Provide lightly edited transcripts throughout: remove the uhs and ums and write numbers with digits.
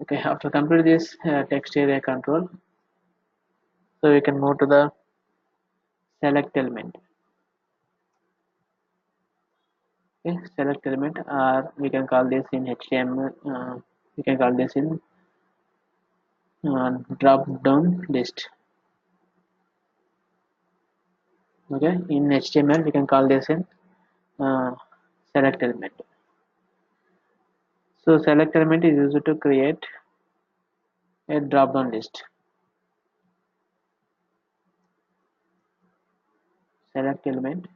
Okay, after complete this text area control, so we can move to the select element. Okay, select element, or we can call this in HTML. We can call this in drop down list. Okay, in HTML we can call this in uh, select element. So select element is used to create a drop down list. Select element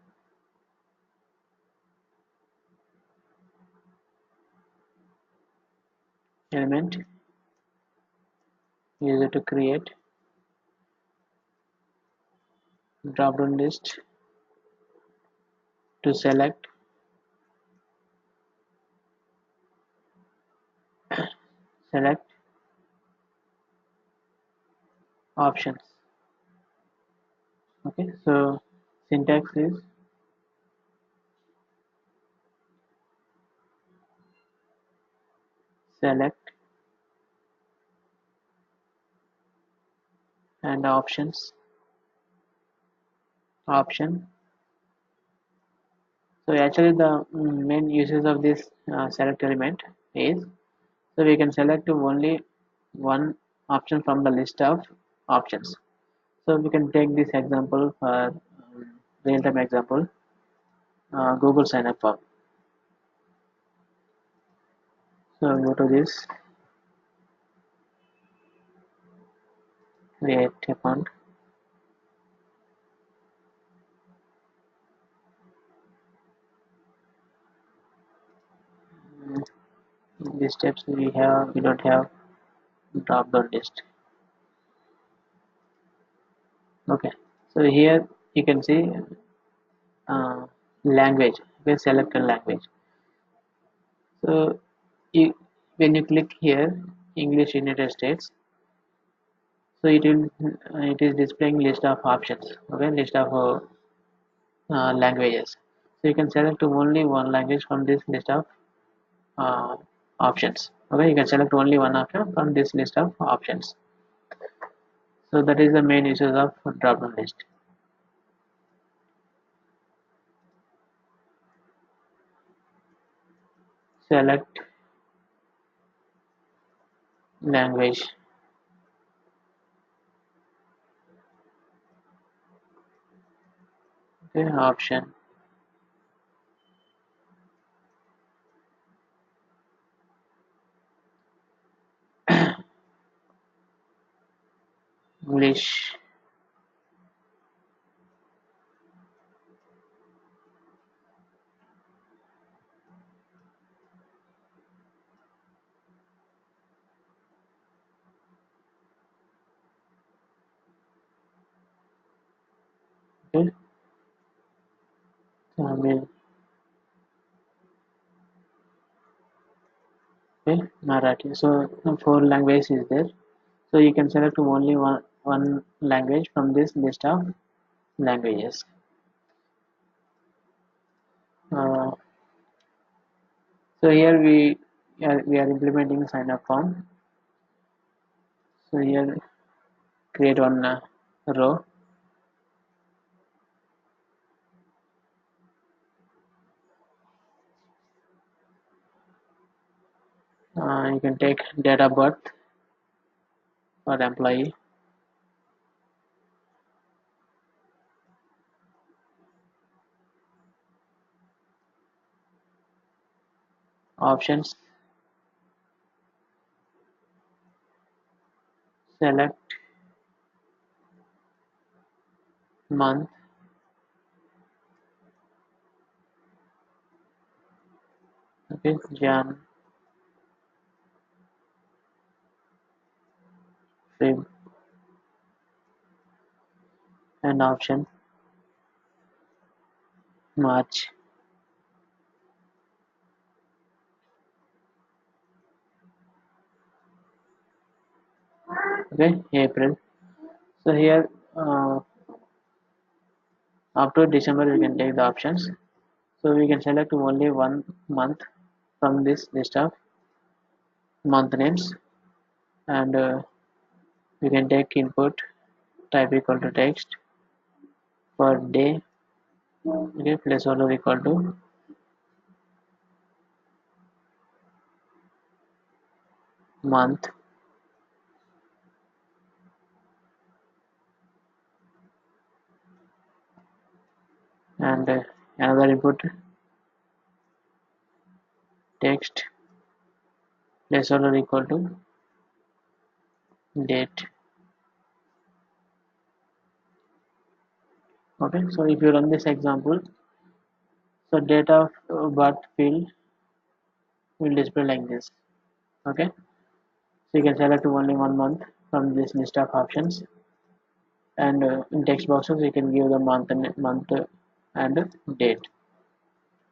used to create drop down list to select select options. Okay, so syntax is select and option. So actually the main uses of this select element is, so we can select only one option from the list of options. So we can take this example for real-time example, Google sign up form. So go to this, create account. In these steps we don't have drop down list. Okay, so here you can see language. We select a language. So you, when you click here, English United States, so it is displaying list of options. Okay, list of languages. So you can select only one language from this list of uh, options. Okay, you can select only one option from this list of options. So that is the main uses of drop down list. Select language. Okay, option. English. Okay, Tamil. Okay, Marathi. So four languages is there. So you can select only one language from this list of languages. Uh, so here we are implementing sign up form. So here create one row. You can take date of birth for the employee. Options. Select month. Okay, Jan, Feb, and option March. Okay, April. So here up to December we can take the options. So we can select only one month from this list of month names. and we can take input type equal to text for day. Okay, placeholder equal to month, and another input text placeholder equal to date. Okay, so if you run this example, so date of birth field will display like this. Okay, so you can select only one month from this list of options, and in text boxes you can give the and date.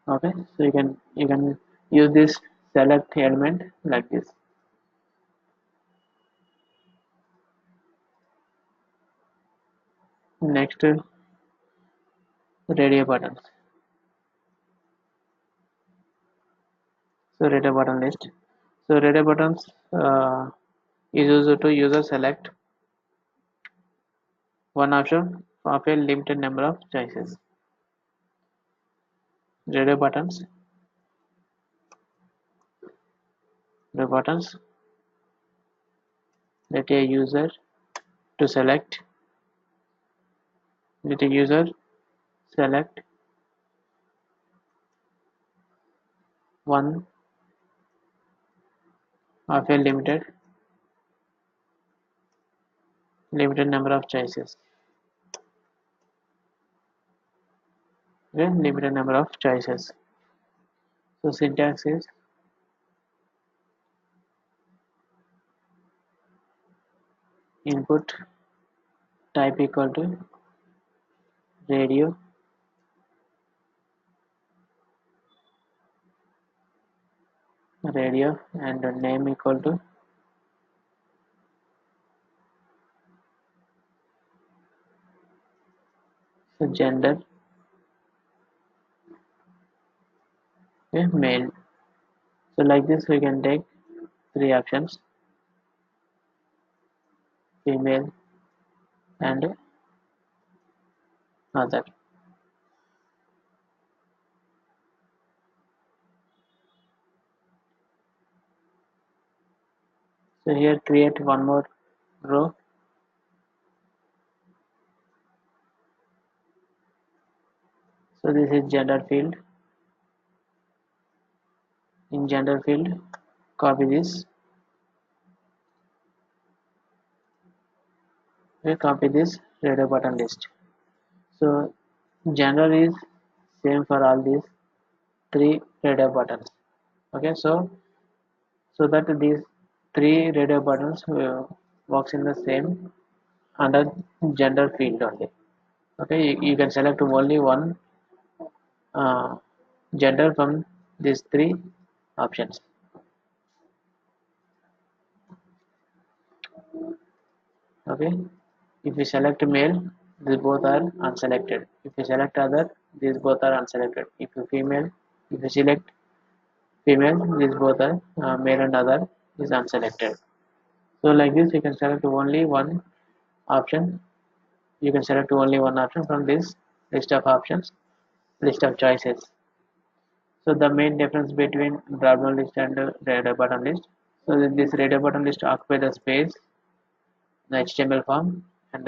Okay, so you can use this select element like this. Next, radio buttons. So radio button list. So radio buttons is used to user select one option of a limited number of choices. Radio buttons, the buttons let a user to select let a user select one of a limited number of choices. Okay, limited number of choices. So syntax is input type equal to radio and name equal to so gender, okay, male. So like this we can take three options, female and other. So here create one more row. So this is gender field. In gender field, copy this. We copy this radio button list. So gender is same for all these three radio buttons. Okay, so that these three radio buttons works in the same under gender field only. Okay, you can select only one uh, gender from these three options. Okay, if you select male, these both are unselected. If you select other, these both are unselected. If you select female, these both are male and other is unselected. So like this you can select only one option. You can select only one option from this list of options, list of choices. So the main difference between drop-down list and radar button list. So this radar button list occupy the space, the HTML form, and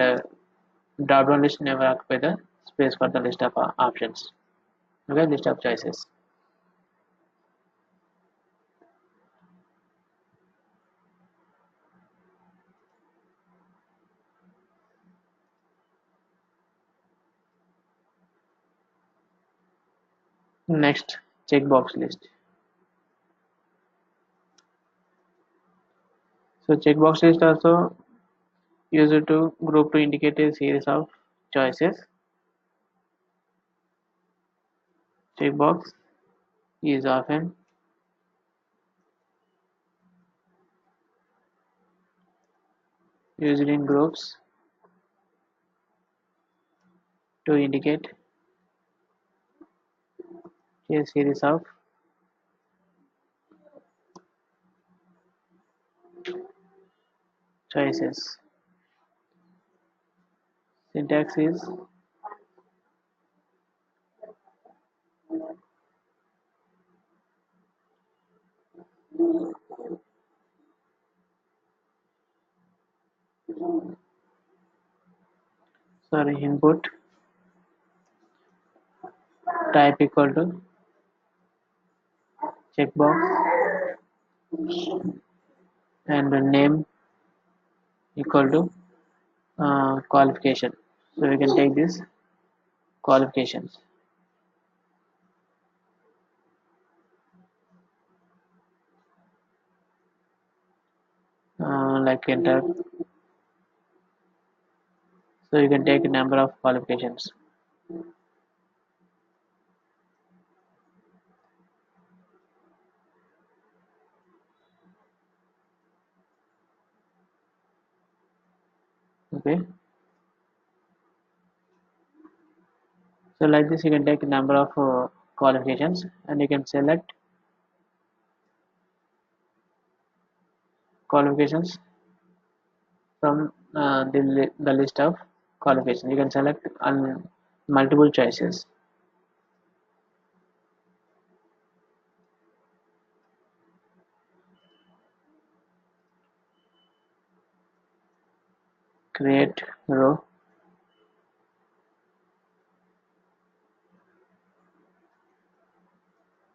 drop-down list never occupy the space for the list of options. Okay, list of choices. Next, checkbox list. So checkbox list also used to group to indicate a series of choices. Checkbox is often used in groups to indicate a series of choices. Syntax is input type equal to checkbox and the name equal to qualification. So we can take this qualifications like enter. So you can take a number of qualifications. Okay. So like this you can take a number of qualifications and you can select qualifications from the list of qualifications. You can select on multiple choices. Create row.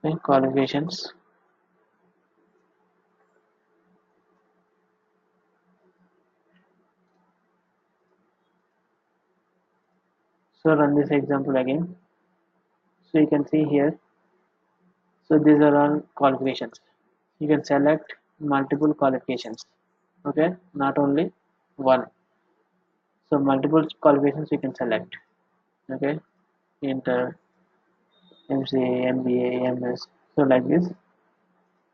Okay, qualifications. So run this example again. So you can see here. So these are all qualifications. You can select multiple qualifications. Okay, not only one. So multiple qualifications you can select. Okay, inter, MCA, MBA, MS. So like this,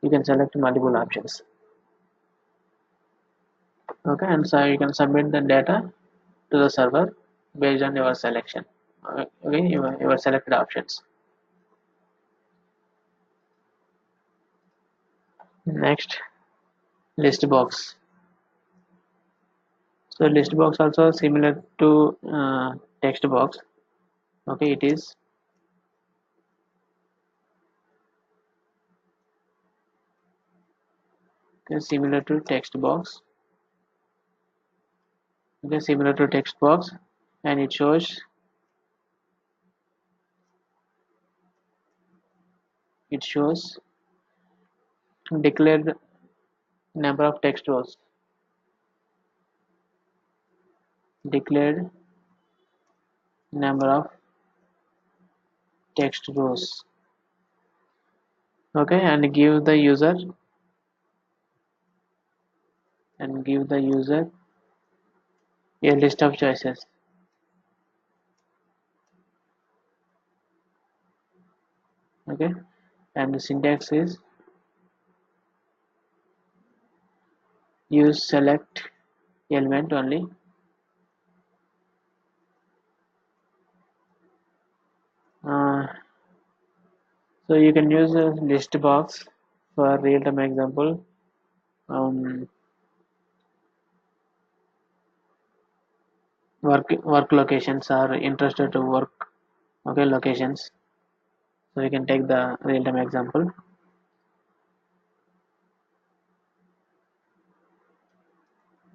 you can select multiple options. Okay, and so you can submit the data to the server based on your selection. Okay, your selected options. Next, list box. So list box also similar to text box. Okay, it is similar to text box. Okay, similar to text box, and it shows declared number of text rows. Declared number of text rows. Okay, and give the user a list of choices. Okay, and the syntax is use select element only. uh, so you can use a list box for real-time example. Work locations are interested to work. Okay, locations. So you can take the real-time example.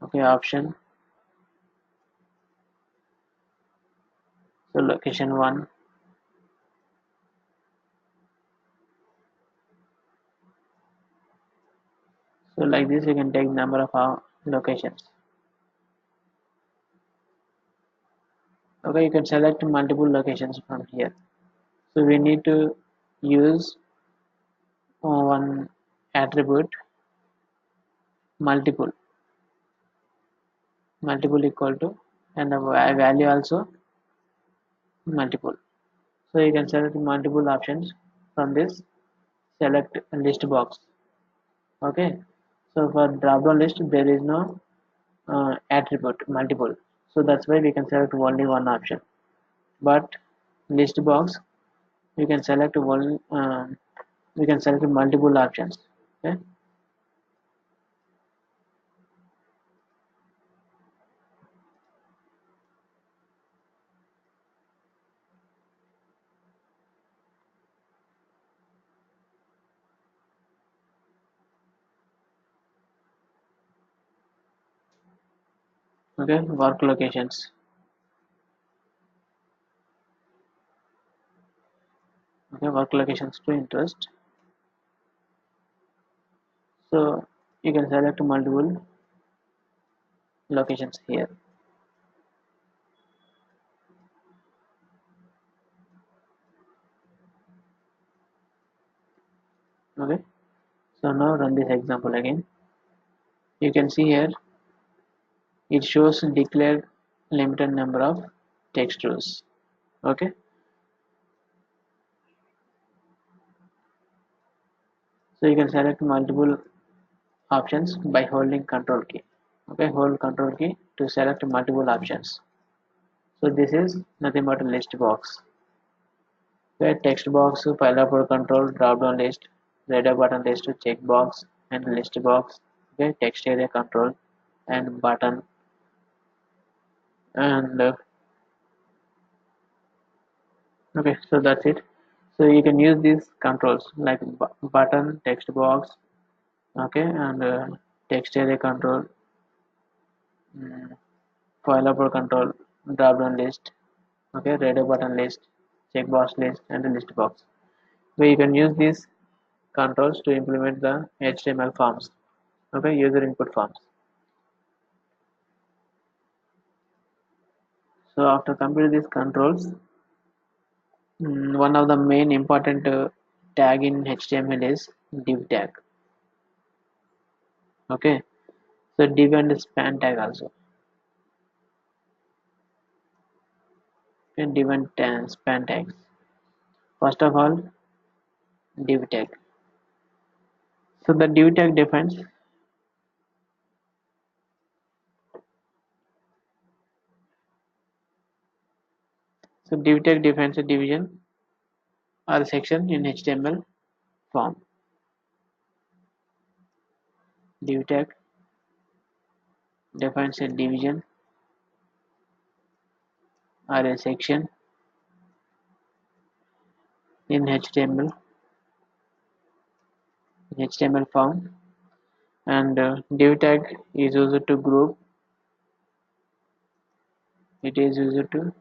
Okay, option. So location 1. So like this you can take number of locations. Okay, you can select multiple locations from here. So we need to use one attribute multiple equal to, and the value also multiple. So you can select multiple options from this select list box. Okay, so for drop down list there is no attribute multiple, so that's why we can select only one option. But list box you can select one we can select multiple options. Okay, Okay, work locations. Okay, work locations to interest. So you can select multiple locations here. Okay, so now run this example again. You can see here it shows declared limited number of text rows. Okay, so you can select multiple options by holding control key. Okay, hold control key to select multiple options. So this is nothing but a list box. Okay, text box, file upload control, drop down list, radar button list, check box, and list box. Okay, text area control and button, and okay, so that's it. So you can use these controls like button, text box, okay, and text area control, mm, file upload control, drop down list, okay, radar button list, checkbox list, and the list box. So you can use these controls to implement the HTML forms, okay, user input forms. So after completing these controls, one of the main important tag in HTML is div tag. Okay, so div and span tag also. Okay, div and span tags. First of all, div tag. So the div tag defines. So div tag defines a division or a section in HTML form. Div tag defines a division or a section in HTML form, and div tag is used to group. It is used to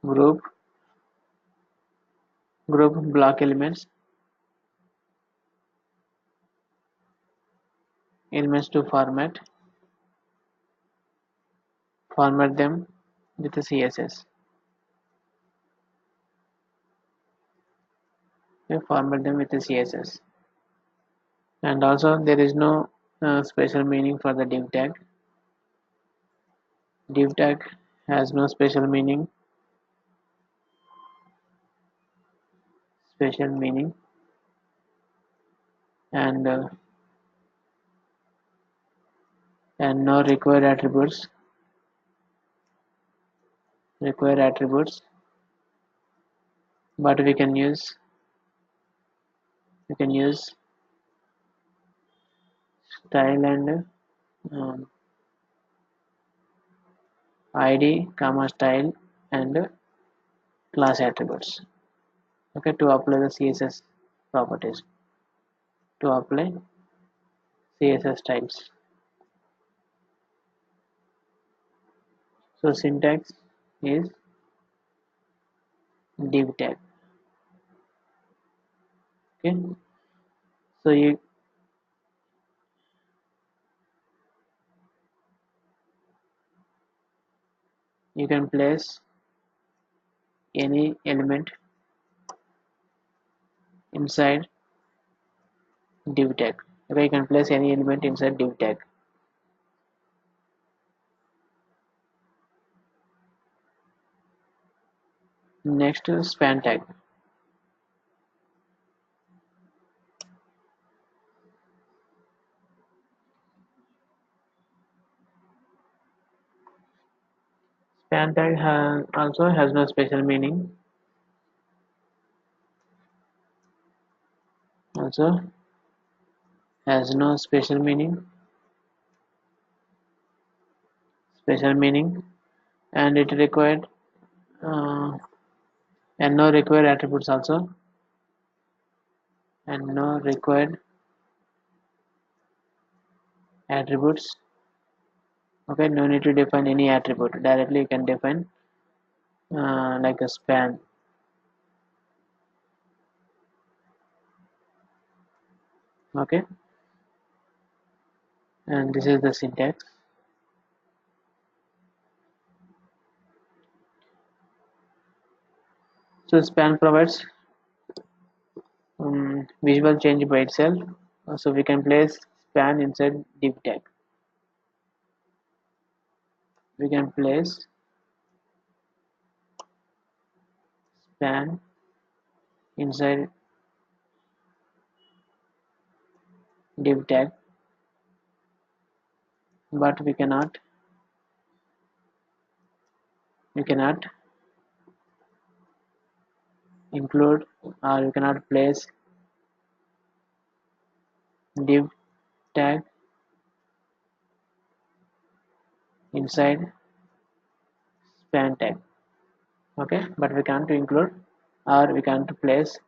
group block elements to format them with a CSS. Okay, format them with a CSS. And also there is no special meaning for the div tag. Div tag has no special meaning, and no required attributes, but we can use style and um, id comma style and class attributes, okay, to apply the CSS properties, to apply CSS styles. So syntax is div tag. Okay, so you can place any element inside div tag. Okay, you can place any element inside div tag. Next is span tag. Span tag also has no special meaning. Also has no special meaning, and it required uh, and no required attributes also, and no required attributes, Okay, no need to define any attribute. Directly you can define like a span. Okay, and this is the syntax. So span provides visual change by itself. So we can place span inside div tag. We can place span inside div tag, but we cannot include, or we cannot place div tag inside span tag. Okay, but we can't include, or we can't place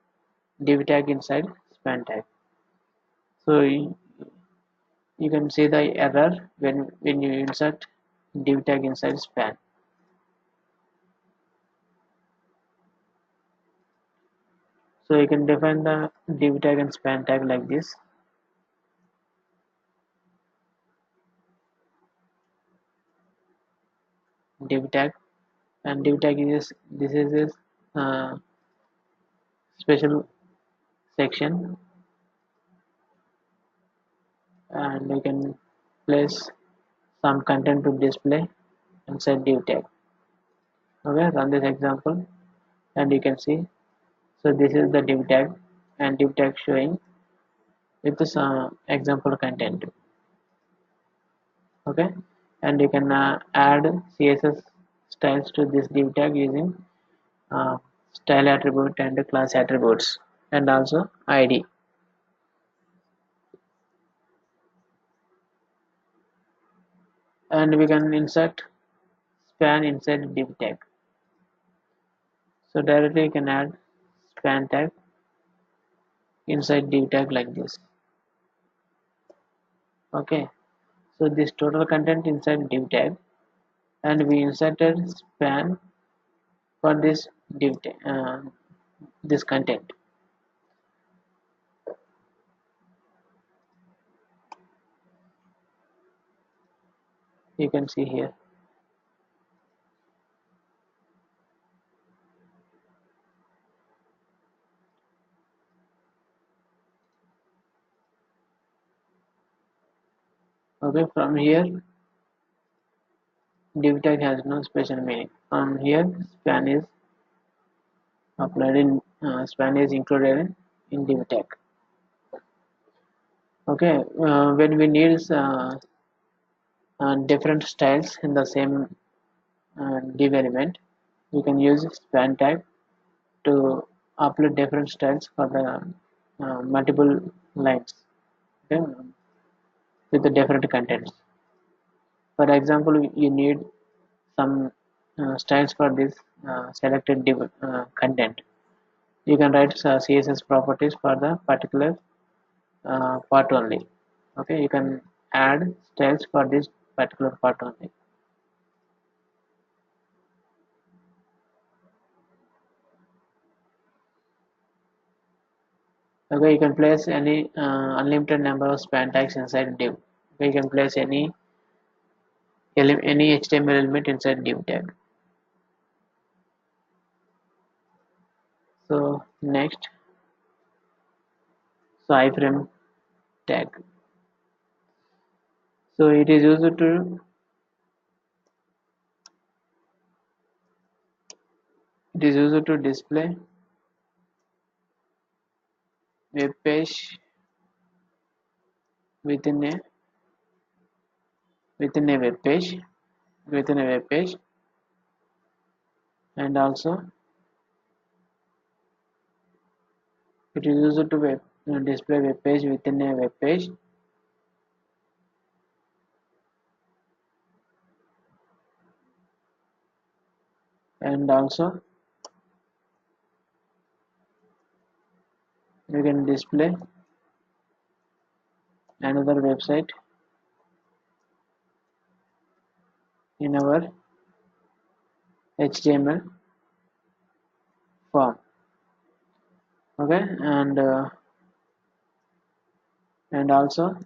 div tag inside span tag. So you can see the error when you insert div tag inside span. So you can define the div tag and span tag like this. Div tag, and div tag is this is a special section, and you can place some content to display inside div tag. Okay, run this example and you can see. So this is the div tag, and div tag showing with some example content. Okay, and you can add css styles to this div tag using uh, style attribute and class attributes, and also id. And we can insert span inside div tag. So directly you can add span tag inside div tag like this. Okay, so this total content inside div tag, and we inserted span for this div tag, this content. You can see here. Okay, from here div tag has no special meaning. From here span is applied in span is included in div tag. Okay, when we need different styles in the same div element, we can use span tag to upload different styles for the multiple lines, okay, with the different contents. For example, you need some styles for this selected div content. You can write css properties for the particular part only. Okay, you can add styles for this particular part only. Okay, you can place any unlimited number of span tags inside div. Okay, you can place any HTML element inside div tag. So next, so iframe tag. So it is used to display web page within a within a web page within a web page, and also it is used to display web page within a web page, and also you can display another website in our HTML form. Okay, and also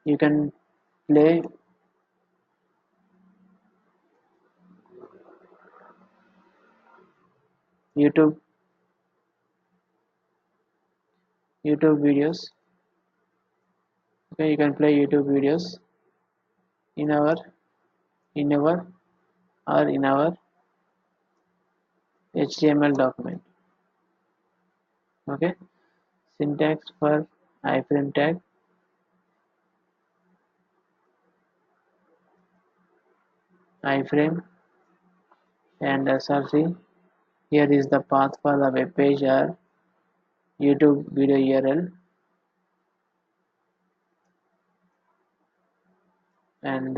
you can play YouTube videos. Okay, you can play YouTube videos in our in our or in our HTML document. Okay, syntax for iframe tag. Iframe and src. Here is the path for the web page or YouTube video URL, and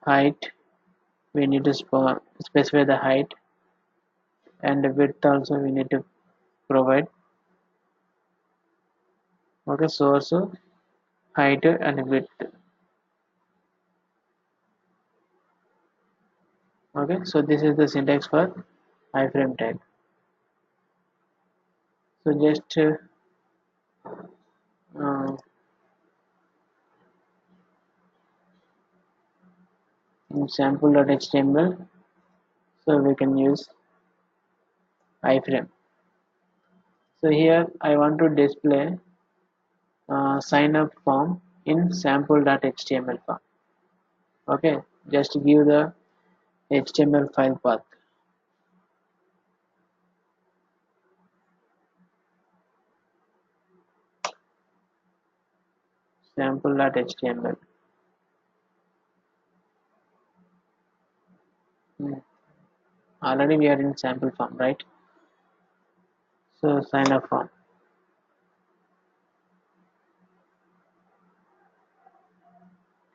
height. We need to specify the height, and the width also we need to provide. Okay, source, height and width. Okay, so this is the syntax for iframe tag. So just in sample.html, so we can use iframe. So here I want to display sign up form in sample.html form. Okay, just give the HTML file path. Sample.html. Already we are in sample form, right? So sign up form.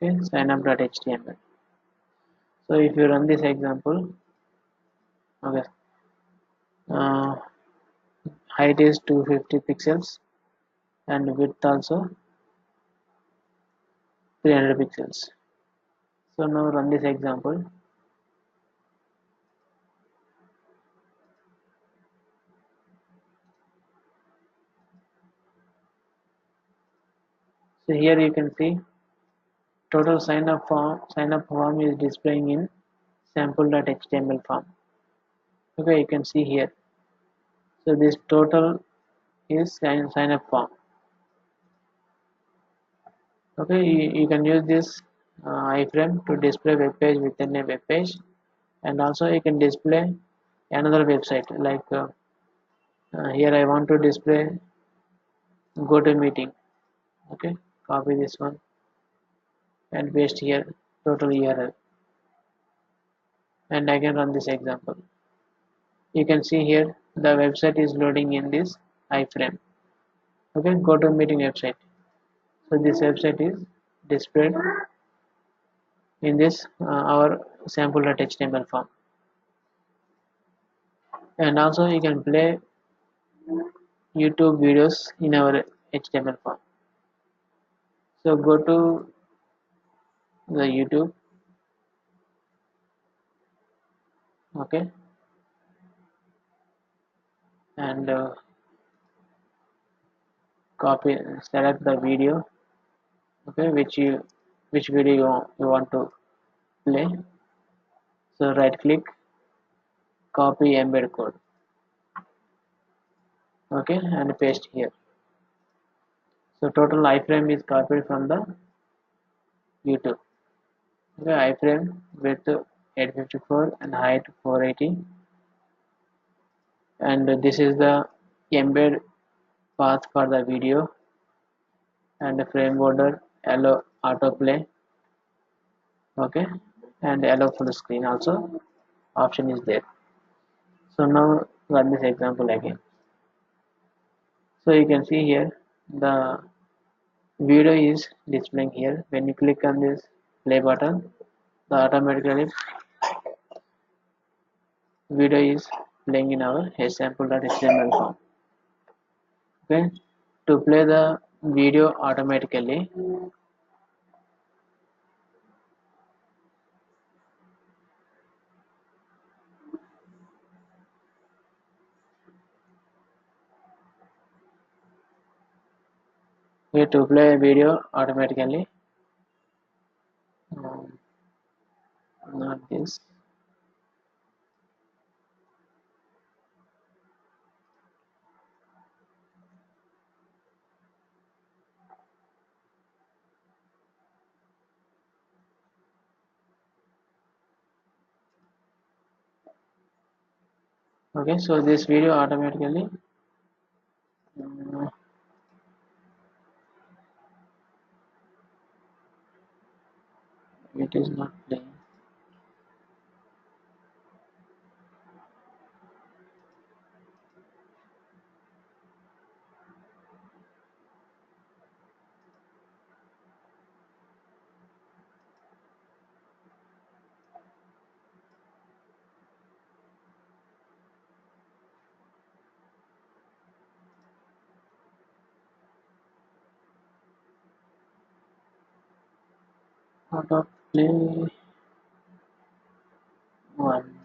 Okay, sign up.html. So if you run this example, okay, height is 250 pixels and width also 300 pixels. So now run this example. So here you can see total sign up form is displaying in sample.html form. Okay, you can see here. So this total is sign up form. Okay, you can use this iframe to display web page within a web page, and also you can display another website like here I want to display GoToMeeting. Okay, copy this one and paste here total URL, and I can run this example. You can see here the website is loading in this iframe. Okay, GoToMeeting website. So this website is displayed in this our sample.html form, and also you can play YouTube videos in our HTML form. So go to the YouTube. Okay, and copy, select the video. Okay, which video you want to play. So right click, copy embed code. Okay, and paste here. So total iframe is copied from the YouTube. Okay, iframe width 854 and height 480, and this is the embed path for the video, and the frame border allow autoplay. Okay, and allow full screen also option is there. So now run this example again. So you can see here the video is displaying here. When you click on this play button, the automatically video is playing in our sample.html form. Okay, to play the video automatically, here to play a video automatically. um, Not this. Okay, so this video automatically uh, it is not playing. Auto play one.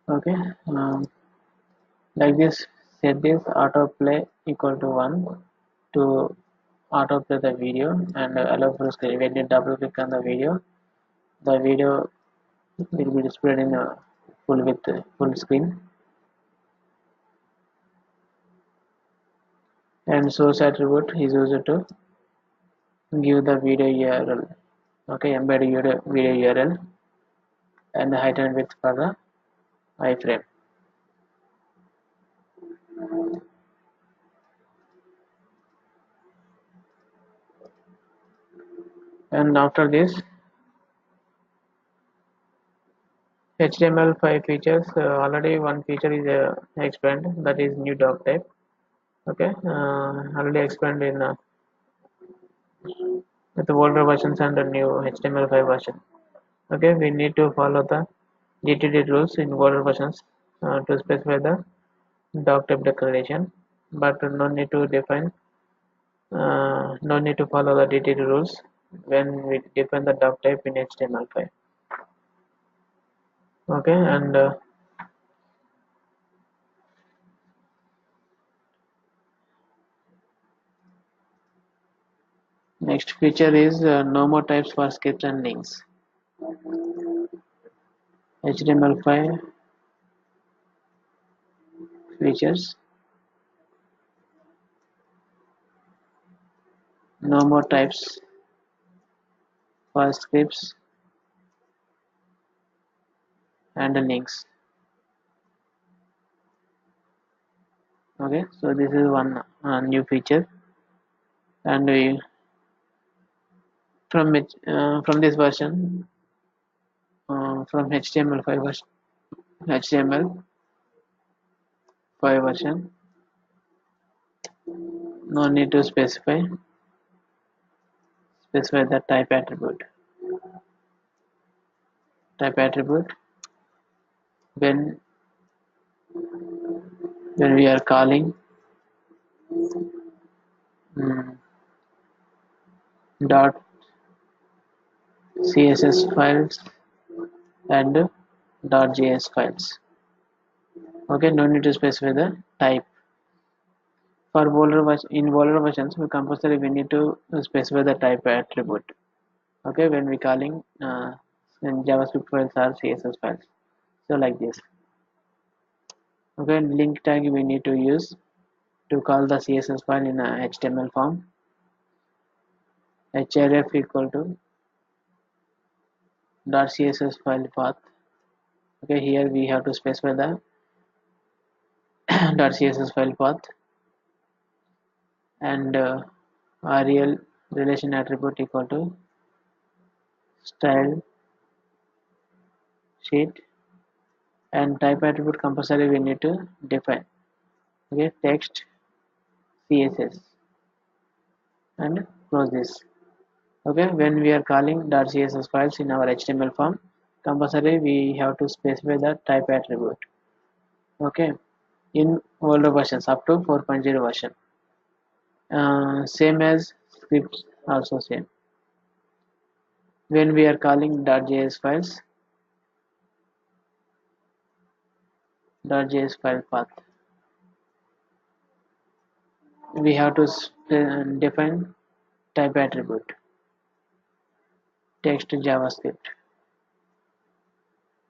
Okay, like this, set this autoplay equal to 1 to autoplay the video and allow full screen. When you double click on the video will be displayed in full screen. And source attribute is used to give the video URL. Okay, embed video URL and the height and width for the iframe. And after this, HTML5 features, already one feature is explained, that is new doc type. Okay, already explained in with the older versions and the new HTML5 version. Okay, we need to follow the DTD rules in older versions to specify the doc type declaration, but no need to follow the DTD rules when we define the doc type in HTML5. Okay, and next feature is no more types for scripts and links. HTML5 features, no more types for scripts and links. Okay, so this is one new feature, and from this version, from HTML5 version, no need to specify the type attribute when we are calling um, dot css files and .js files. Okay, no need to specify the type. For older versions, we need to specify the type attribute. Okay, when we calling JavaScript files or CSS files. So like this. Okay, link tag we need to use to call the CSS file in a HTML form. href equal to .css file path. Okay, here we have to specify the .css file path, and rel relation attribute equal to style sheet, and type attribute compulsory we need to define. Okay, text CSS and close this. Okay, when we are calling .css files in our HTML form, compulsory we have to specify the type attribute. Okay, in older versions up to 4.0 version, same as scripts also same. When we are calling .js files, .js file path, we have to define type attribute text JavaScript.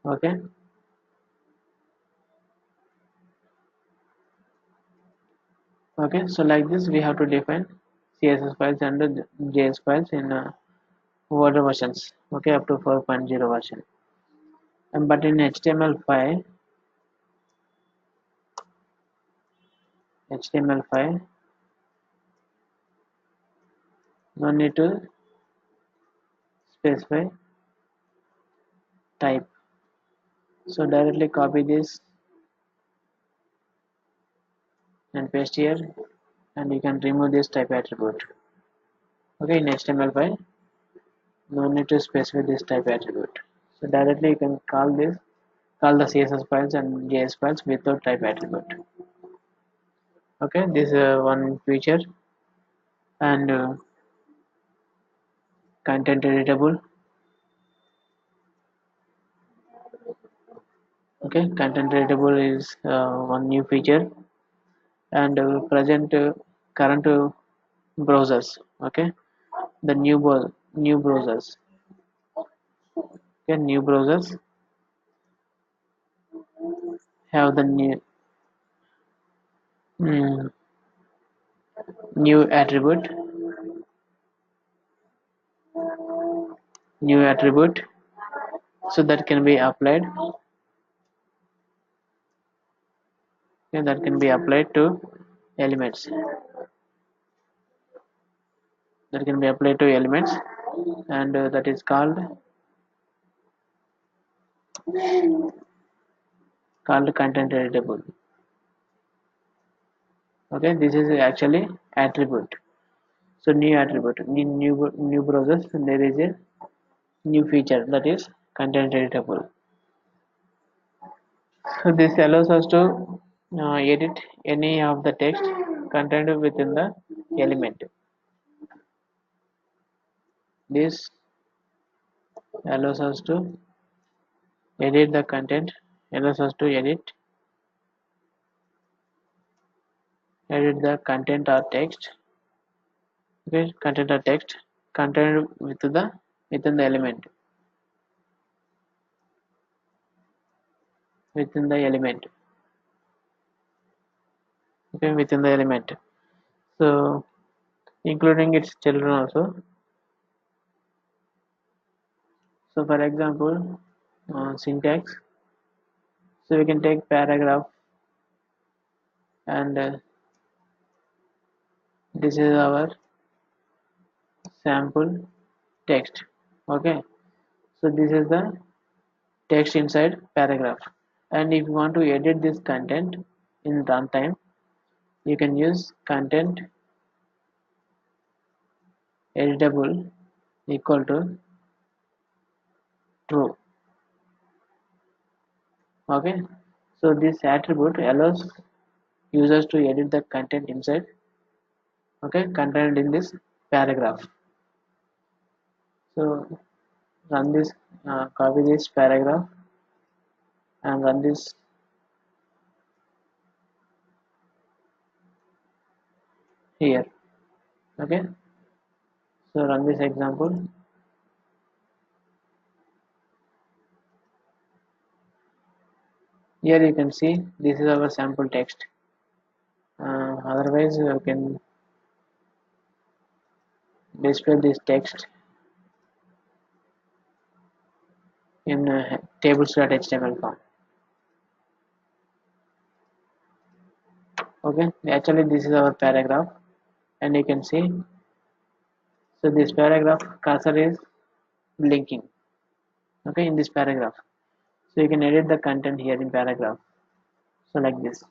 Okay, okay, so like this we have to define CSS files and JS files in older versions. Okay, up to 4.0 version. And but in HTML5, no need to specify type. So directly copy this and paste here, and you can remove this type attribute. Okay, in HTML5, no need to specify this type attribute. So directly you can call the CSS files and JS files without type attribute. Okay, this is one feature. And content editable. Okay, content editable is one new feature, and current browsers. Okay, the new browsers. Okay, new browsers have the mm, new attribute so that can be applied. Okay, that can be applied to elements. And that is called content editable. Okay, this is actually attribute. So new attribute, new browsers, and there is a new feature, that is content editable. So this allows us to edit any of the text contained within the element. This allows us to edit the content, allows us to edit the content or text. Okay, content or text contained within the element. Okay, within the element. So including its children also. So for example, syntax. So we can take paragraph, and this is our sample text. Okay, so this is the text inside paragraph, and if you want to edit this content in runtime, you can use content editable equal to true. Okay, so this attribute allows users to edit the content inside, okay, contained in this paragraph. So run this, copy this paragraph and run this here. Okay, so run this example. Here you can see this is our sample text. Otherwise you can display this text in tables.html form. Okay, actually this is our paragraph, and you can see, so this paragraph cursor is blinking, okay, in this paragraph. So you can edit the content here in paragraph, so like this,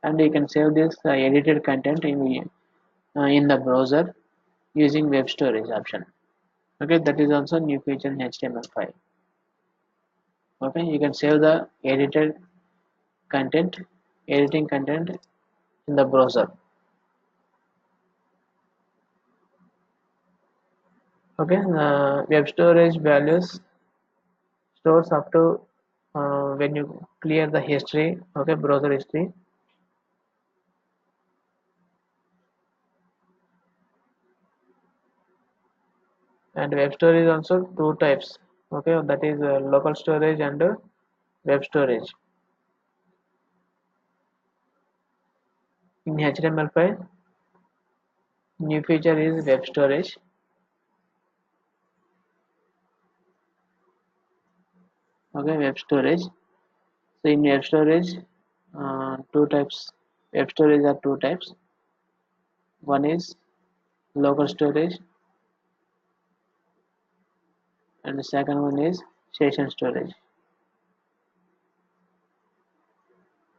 and you can save this edited content in the browser using web storage option. Okay, that is also new feature in HTML5. Okay, you can save the content editing content in the browser. Okay, web storage values stores up to when you clear the history, okay, browser history. And web storage also two types, okay, that is local storage and web storage. In HTML5, new feature is web storage. Okay, web storage. So in web storage, two types. Web storage are two types. One is local storage, and the second one is session storage.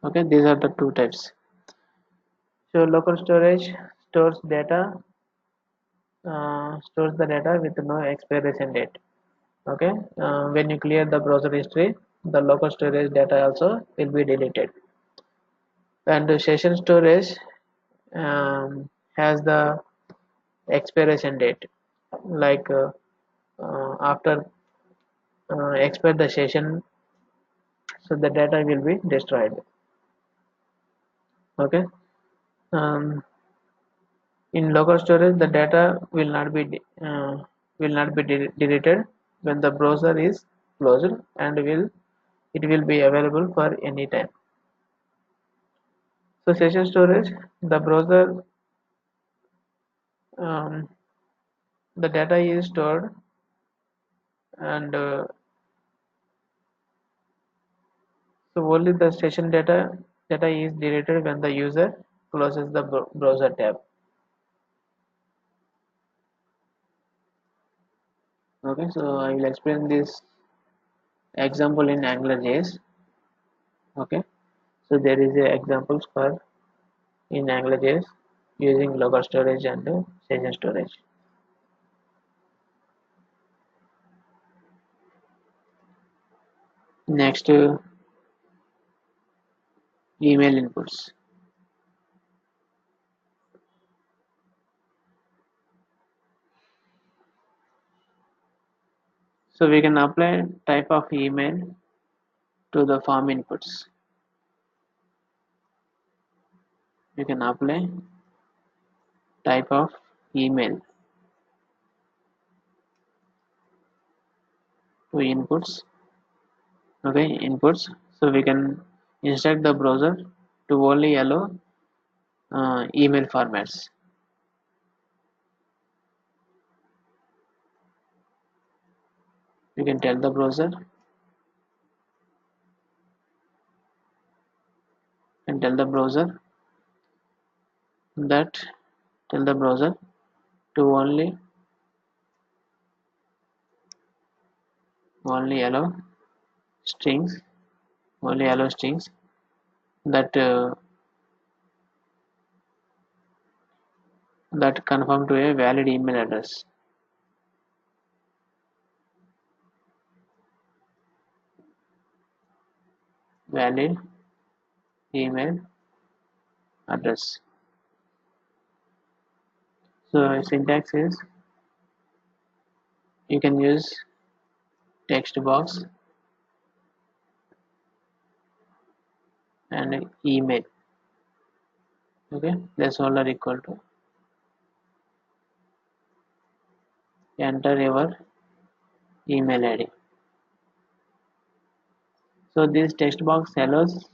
Okay, these are the two types. So local storage stores the data with no expiration date. Okay, when you clear the browser history, the local storage data also will be deleted. And the session storage has the expiration date, like after expire the session, so the data will be destroyed. Okay, um, in local storage the data will not be deleted when the browser is closed, and it will be available for any time. So session storage, the browser, um, the data is stored, and so only the session data is deleted when the user closes the browser tab. Okay, so I will explain this example in AngularJS. Okay, so there is a examples for in AngularJS using local storage and session storage. Next, email inputs. So we can apply type of email to the form inputs. You can apply type of email to inputs. Okay, inputs. So we can instruct the browser to only allow email formats. You can tell the browser that tell the browser to only allow strings that that conform to a valid email address. Valid email address. So syntax is, you can use text box and email. Okay, placeholder equal to, enter your email ID. So this text box allows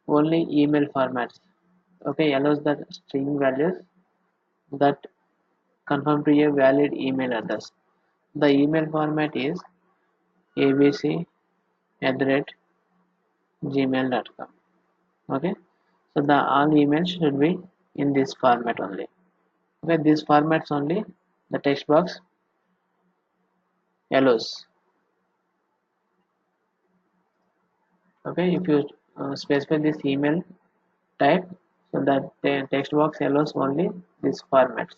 only email formats. Okay, allows the string values that confirm to a valid email address. The email format is abc@gmail.com. Okay, so the all emails should be in this format only. Okay, these formats only the text box allows. Okay, if you specify this email type, so that the text box allows only these formats.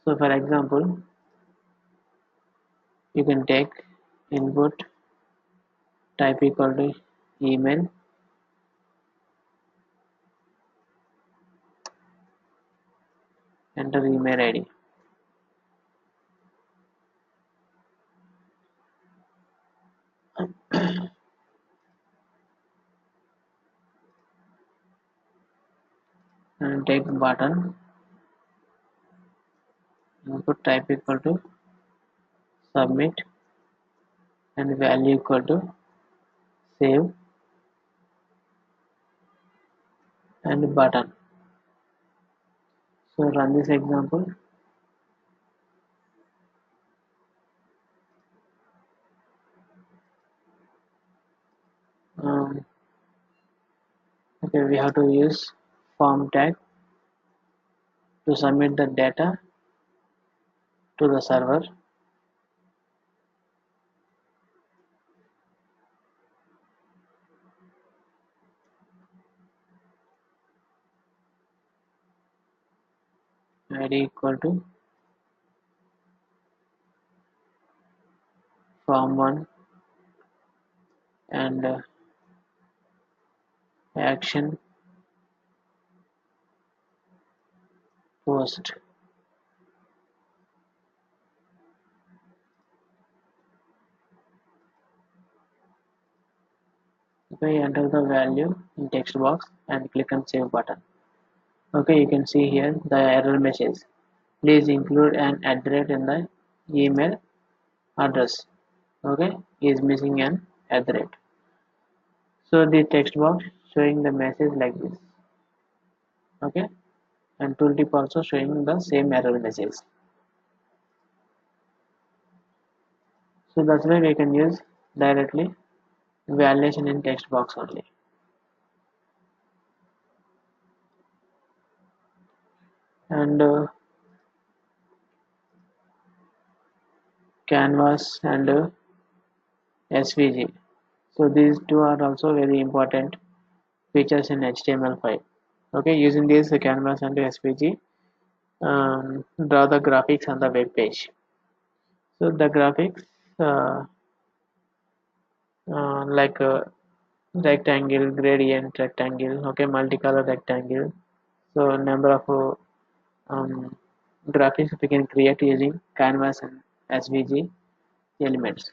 So for example, you can take input type equal to email, enter email ID. And take button, input type equal to submit, and value equal to save, and button. So run this example. Um, okay, we have to use form tag to submit the data to the server. ID equal to form1 and action post. Okay, enter the value in text box and click on save button. Okay, you can see here the error message. Please include an address in the email address. Okay, is missing an address. So the text box showing the message like this. Okay, and tooltip also showing the same error message. So that's why we can use directly validation in text box only. And canvas and SVG. So these two are also very important features in HTML5. Okay, using this canvas and SVG, draw the graphics on the web page. So the graphics uh, like rectangle, gradient rectangle, okay, multicolor rectangle. So number of graphics we can create using canvas and SVG elements.